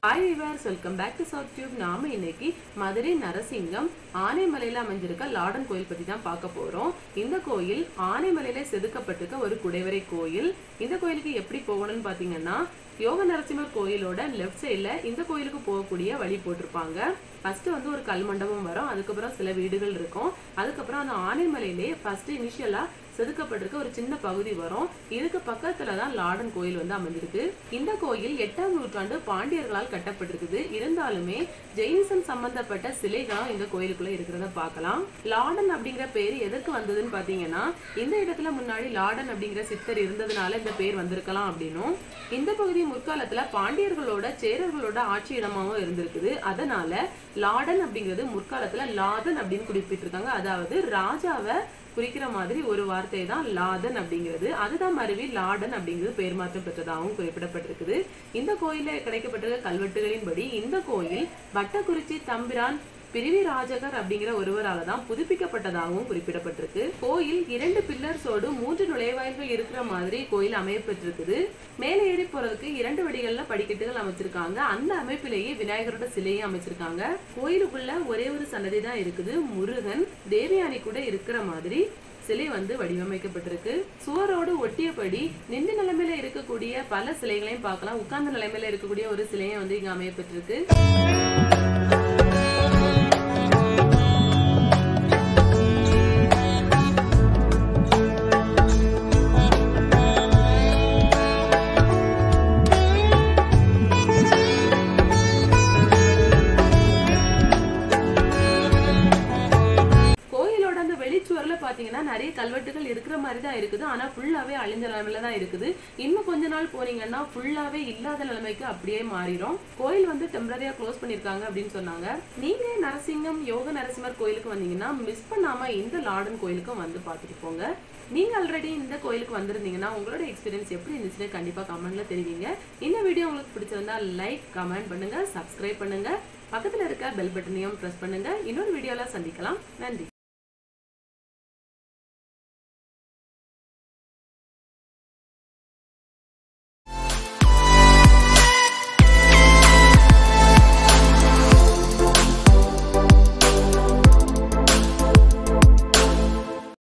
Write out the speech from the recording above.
Hi viewers, welcome back to South Tube. நாம இன்னைக்கு மதுரை நரசிங்கம் ஆனைமலையில அமைஞ்சிருக்க லாடன் கோயில் பத்தி தான் பார்க்க போறோம். இந்த கோயில் ஆனைமலையில செதுக்கப்பட்டிருக்க ஒரு குடைவரை கோயில். இந்த கோயிலுக்கு எப்படி போகணும்னு பாத்தீங்கன்னா யோக நரசிம்மர் கோயிலோட லெஃப்ட் சைடுல இந்த கோயிலுக்கு போகக்கூடிய வழி போட்டிருப்பாங்க. ஃபர்ஸ்ட் வந்து ஒரு கல் மண்டபம் வரும், அதுக்கப்புறம் சில வீடுகள் இருக்கும், அதுக்கப்புறம் அந்த ஆனைமலையிலே ஃபர்ஸ்ட் இனிஷியலா செதுக்கப்பட்டிருக்க ஒரு சின்ன பகுதி வரும். இதுக்கு பக்கத்துல தான் லாடன் கோயில் வந்து அமைஞ்சிருக்கு. இந்த கோயில் 8ஆம் நூற்றாண்டு பாண்டியர்களால் கட்டப்பட்டிருக்குது. இருந்தாலுமே ஜெயினிசம் சம்பந்தப்பட்ட சிலைகளும் இந்த கோயிலுக்குள்ள இருக்கிறத பார்க்கலாம். லாடன் அப்படிங்கிற பேர் எதற்கு வந்ததுன்னு பாத்தீங்கன்னா இந்த இடத்துல முன்னாடி லாடன் அப்படிங்கிற சித்தர் இருந்ததுனால இந்த பேர் வந்திருக்கலாம் அப்படின்னும், இந்த பகுதி முற்காலத்துல பாண்டியர்களோட சேரர்களோட ஆட்சி இடமாவும் இருந்திருக்குது. அதனால லாடன் அப்படிங்கிறது முற்காலத்துல லாதன் அப்படின்னு குறிப்பிட்டிருக்காங்க. அதாவது ராஜாவை குறிக்கிற மாதிரி ஒரு வார்த்தை தான் லாதன் அப்படிங்கிறது. அதுதான் மருவி லாடன் அப்படிங்கிறது பெயர் மாற்றம் பெற்றதாகவும் குறிப்பிடப்பட்டிருக்குது. இந்த கோயில கிடைக்கப்பட்டிருக்க கல்வெட்டுகளின்படி இந்த கோயில் வட்டக்குறிச்சி தம்பிரான் பிரிவிராஜகர் அப்படிங்கிற ஒருவரால தான் புதுப்பிக்கப்பட்டதாகவும் குறிப்பிடப்பட்டிருக்கு. கோயில் 2 பில்லர்ஸோடு 3 நுழைவாயில்கள் இருக்கிற மாதிரி கோயில் அமையப்பட்டிருக்குது. மேலே ஏறி போறதுக்கு 2 வடிகள்ல படிக்கட்டுகள் அமைச்சிருக்காங்க. அந்த அமைப்பிலேயே விநாயகரோட சிலையும் அமைச்சிருக்காங்க. கோயிலுக்குள்ள ஒரே ஒரு சன்னதி தான் இருக்குது. முருகன் தேவயானி கூட இருக்கிற மாதிரி சிலை வந்து வடிவமைக்கப்பட்டிருக்கு. சுவரோடு ஒட்டியபடி நின்ற நிலைமையில இருக்கக்கூடிய பல சிலைகளையும் பார்க்கலாம். உட்கார்ந்த நிலைமையில இருக்கக்கூடிய ஒரு சிலையும் வந்து இங்க அமையப்பட்டிருக்கு. பாத்தீங்கன்னா நிறைய கல்வெட்டுகள் இருக்கிற மாதிரி தான் இருக்குது. ஆனா ஃபுல்லாவே அழிஞ்ச நிலைமையில தான் இருக்குது. இன்னும் கொஞ்ச நாள் போனீங்கன்னா ஃபுல்லாவே இல்லாத நிலைமைக்கு அப்படியே மாறிடும். கோயில் வந்து டெம்பரரியா க்ளோஸ் பண்ணிருக்காங்க அப்படின்னு சொன்னாங்க. நீங்க நரசிங்கம் யோக நரசிம்மர் கோயிலுக்கு வந்தீங்கன்னா மிஸ் பண்ணாம இந்த லாடன் கோயிலுக்கும் வந்து பாத்துட்டு போங்க. நீங்க ஆல்ரெடி இந்த கோயிலுக்கு வந்திருந்தீங்கன்னா உங்களோட எக்ஸ்பீரியன்ஸ் எப்படி இருந்துச்சுன்னு கண்டிப்பா கமெண்ட்ல தெரிவிங்க. இந்த வீடியோ உங்களுக்கு பிடிச்சிருந்தா லைக் கமெண்ட் பண்ணுங்க, சப்ஸ்கிரைப் பண்ணுங்க, பக்கத்துல இருக்க பெல் பட்டனையும் பிரஸ் பண்ணுங்க. இன்னொரு வீடியோல சந்திக்கலாம். நன்றி.